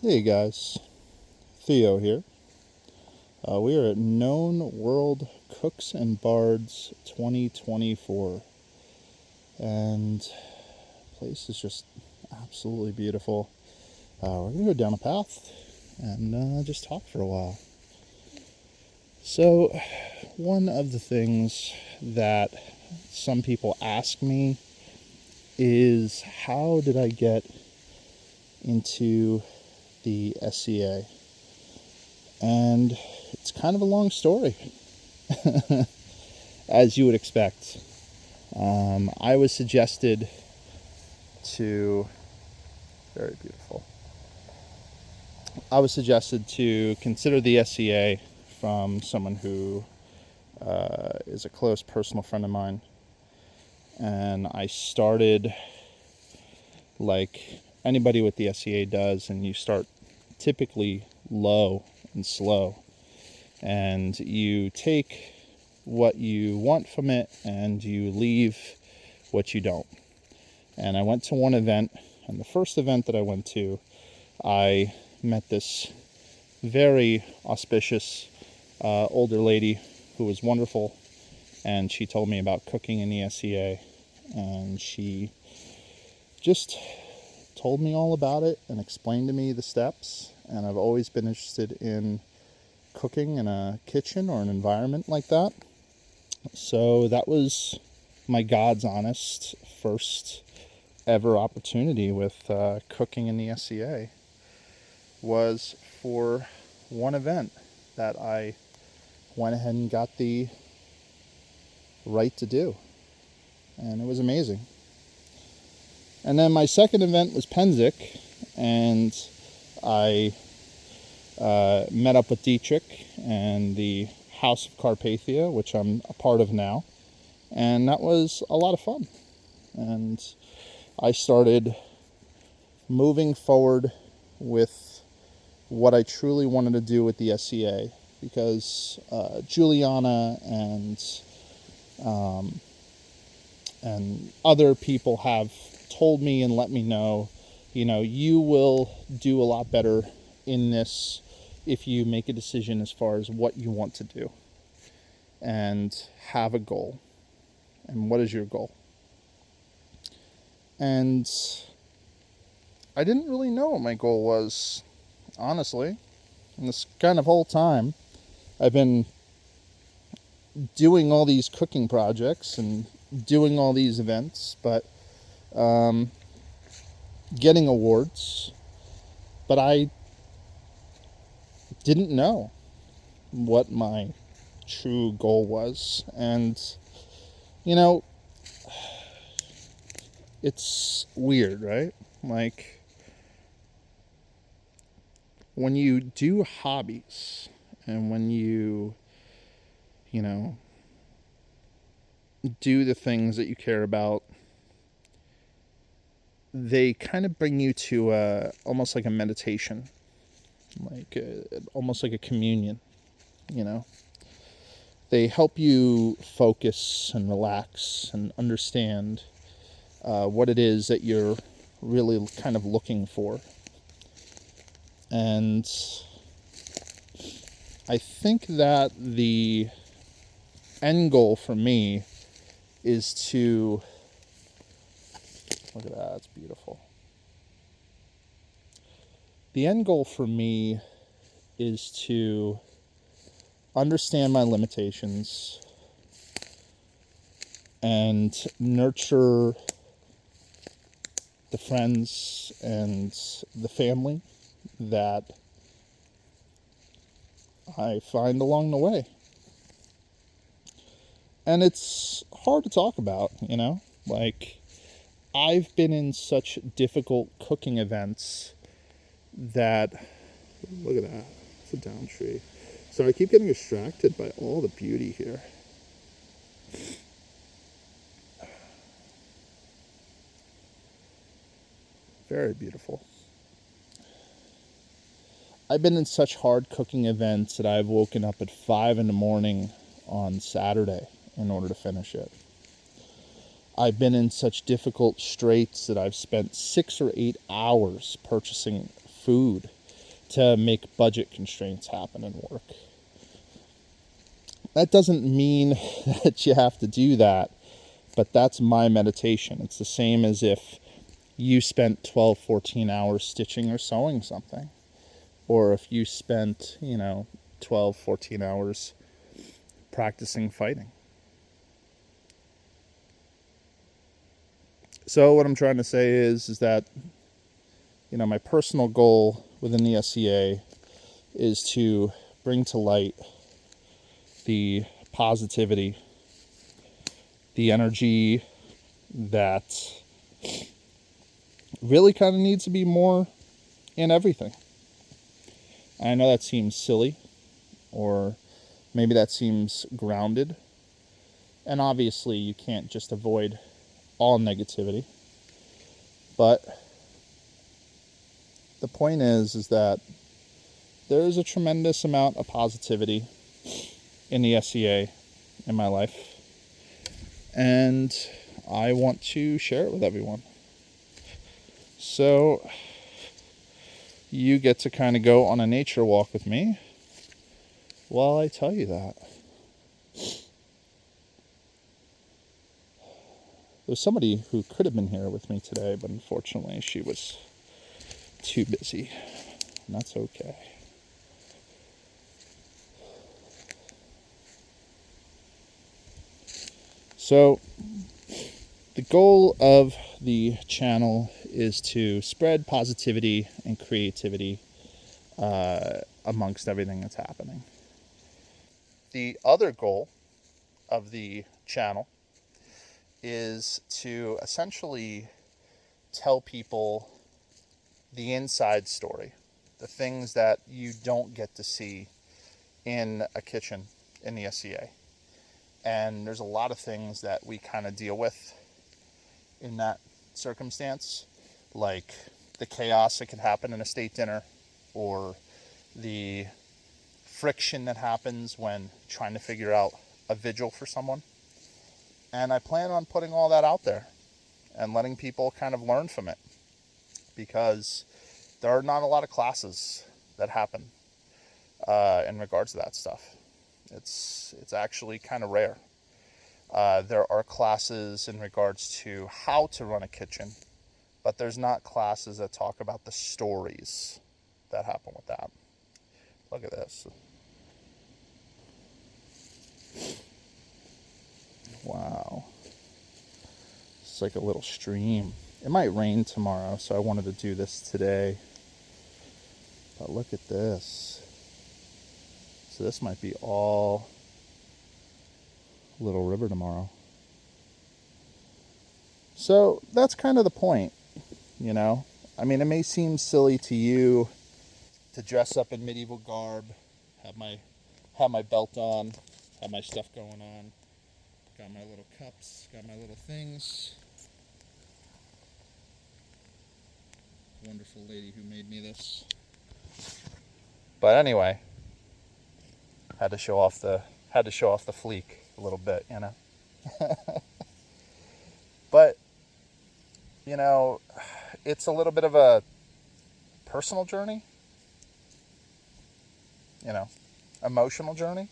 Hey guys, Theo here. We are at Known World Cooks and Bards 2024, and the place is just absolutely beautiful. We're gonna go down a path and just talk for a while. So, one of the things that some people ask me is how did I get into the SCA? And it's kind of a long story, as you would expect. I was suggested to, very beautiful. I was suggested to consider the SCA from someone who is a close personal friend of mine. And I started like anybody with the SCA does, and you start typically low and slow. And you take what you want from it and you leave what you don't. And I went to one event, and the first event that I went to, I met this very auspicious older lady who was wonderful, and she told me about cooking in the SCA, and she just told me all about it and explained to me the steps. And I've always been interested in cooking in a kitchen or an environment like that. So that was my God's honest first ever opportunity with cooking in the SCA, was for one event that I went ahead and got the right to do. And it was amazing. And then my second event was Penzic, and I met up with Dietrich and the House of Carpathia, which I'm a part of now. And that was a lot of fun. And I started moving forward with what I truly wanted to do with the SCA, because Juliana and other people have told me and let me know, you will do a lot better in this if you make a decision as far as what you want to do and have a goal. And what is your goal? And I didn't really know what my goal was, honestly. And this kind of whole time, I've been doing all these cooking projects and doing all these events, but getting awards, but I didn't know what my true goal was. And, it's weird, right? Like, when you do hobbies and when you know, do the things that you care about, they kind of bring you to almost like a meditation, almost like a communion, you know. They help you focus and relax and understand what it is that you're really kind of looking for. And I think that the end goal for me is to, look at that, it's beautiful. The end goal for me is to understand my limitations and nurture the friends and the family that I find along the way. And it's hard to talk about, like, I've been in such difficult cooking events that, look at that, it's a down tree. So I keep getting distracted by all the beauty here. Very beautiful. I've been in such hard cooking events that I've woken up at 5 a.m. on Saturday in order to finish it. I've been in such difficult straits that I've spent 6 or 8 hours purchasing food to make budget constraints happen in work. That doesn't mean that you have to do that, but that's my meditation. It's the same as if you spent 12, 14 hours stitching or sewing something, or if you spent, 12, 14 hours practicing fighting. So what I'm trying to say is that, my personal goal within the SCA is to bring to light the positivity, the energy that really kind of needs to be more in everything. I know that seems silly, or maybe that seems grounded. And obviously you can't just avoid all negativity. But the point is that there is a tremendous amount of positivity in the SCA in my life. And I want to share it with everyone. So you get to kind of go on a nature walk with me while I tell you that. There's somebody who could have been here with me today, but unfortunately she was too busy. And that's okay. So the goal of the channel is to spread positivity and creativity amongst everything that's happening. The other goal of the channel is to essentially tell people the inside story, the things that you don't get to see in a kitchen in the SCA. And there's a lot of things that we kind of deal with in that circumstance, like the chaos that could happen in a state dinner, or the friction that happens when trying to figure out a vigil for someone. And I plan on putting all that out there and letting people kind of learn from it, because there are not a lot of classes that happen in regards to that stuff. It's actually kind of rare. There are classes in regards to how to run a kitchen, but there's not classes that talk about the stories that happen with that. Look at this. Wow. It's like a little stream. It might rain tomorrow, so I wanted to do this today. But look at this. So this might be all Little River tomorrow. So that's kind of the point, I mean, it may seem silly to you to dress up in medieval garb, have my belt on, have my stuff going on, got my little cups, got my little things. Wonderful lady who made me this. But anyway, had to show off the fleek a little bit, But it's a little bit of a personal journey, emotional journey,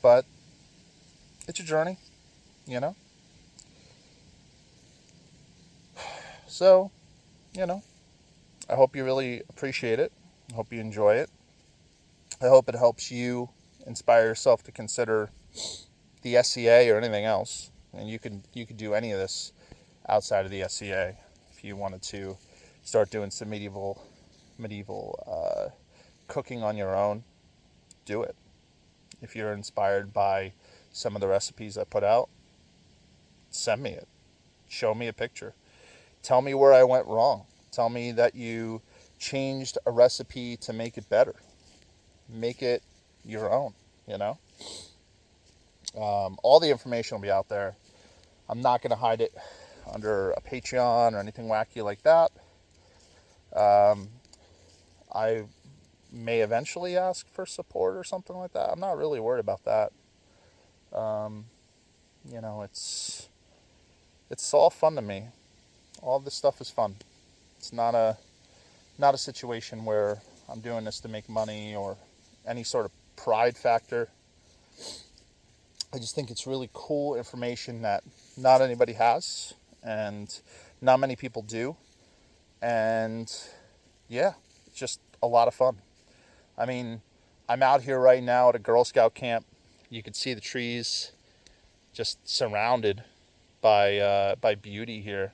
but it's a journey, So, I hope you really appreciate it. I hope you enjoy it. I hope it helps you inspire yourself to consider the SCA or anything else. And you could do any of this outside of the SCA. If you wanted to start doing some medieval cooking on your own, do it. If you're inspired by some of the recipes I put out, send me it. Show me a picture. Tell me where I went wrong. Tell me that you changed a recipe to make it better. Make it your own, all the information will be out there. I'm not going to hide it under a Patreon or anything wacky like that. I may eventually ask for support or something like that. I'm not really worried about that. It's all fun to me. All this stuff is fun. It's not a not a situation where I'm doing this to make money or any sort of pride factor. I just think it's really cool information that not anybody has and not many people do. And yeah, it's just a lot of fun. I mean, I'm out here right now at a Girl Scout camp. You can see the trees just surrounded by beauty here.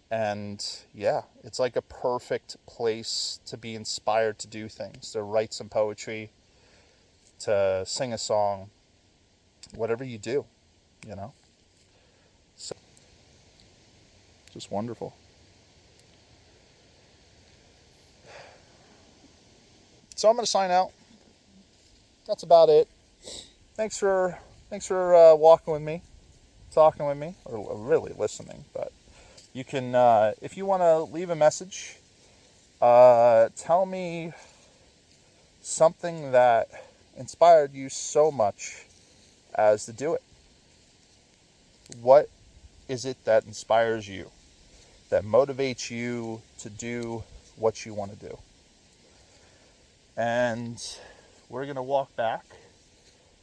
And yeah, it's like a perfect place to be inspired to do things, to write some poetry, to sing a song, whatever you do, you know. So, just wonderful. So I'm going to sign out. That's about it. Thanks for walking with me, talking with me, or really listening. But you can, if you want to leave a message, tell me something that inspired you so much as to do it. What is it that inspires you, that motivates you to do what you want to do? And we're going to walk back.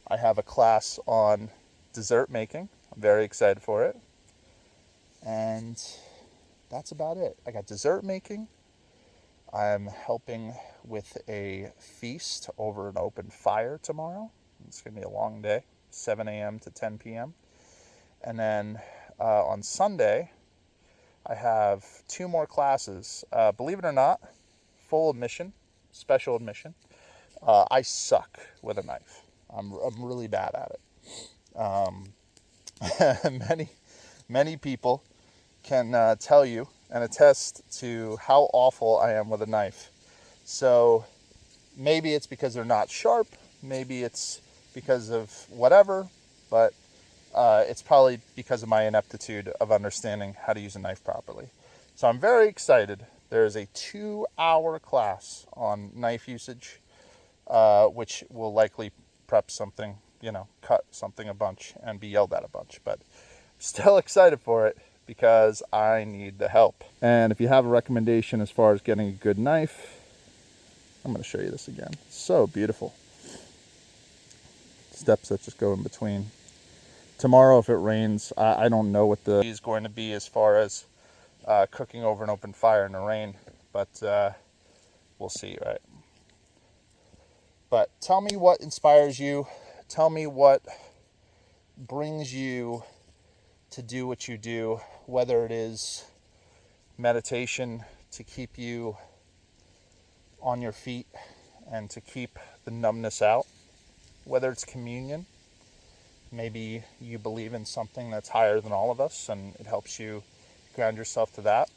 I have a class on dessert making. I'm very excited for it. And that's about it. I got dessert making. I'm helping with a feast over an open fire tomorrow. It's going to be a long day, 7 a.m. to 10 p.m. And then on Sunday, I have 2 more classes. Believe it or not, full admission, special admission. I suck with a knife. I'm really bad at it. Many people can tell you and attest to how awful I am with a knife. So maybe it's because they're not sharp. Maybe it's because of whatever. But it's probably because of my ineptitude of understanding how to use a knife properly. So I'm very excited. There's a 2-hour class on knife usage, which will likely prep something, cut something a bunch and be yelled at a bunch. But still excited for it because I need the help. And if you have a recommendation as far as getting a good knife, I'm going to show you this again. So beautiful. Steps that just go in between. Tomorrow, if it rains, I don't know what the is going to be as far as cooking over an open fire in the rain, but we'll see, right? But tell me what inspires you. Tell me what brings you to do what you do, whether it is meditation to keep you on your feet and to keep the numbness out, whether it's communion. Maybe you believe in something that's higher than all of us and it helps you ground yourself to that.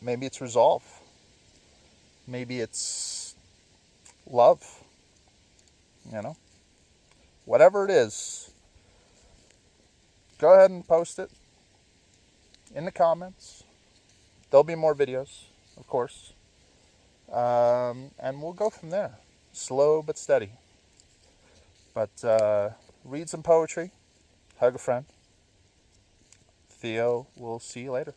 Maybe it's resolve. Maybe it's love. Whatever it is, go ahead and post it in the comments. There'll be more videos, of course. And we'll go from there. Slow but steady. But read some poetry. Hug a friend. Theo, we'll see you later.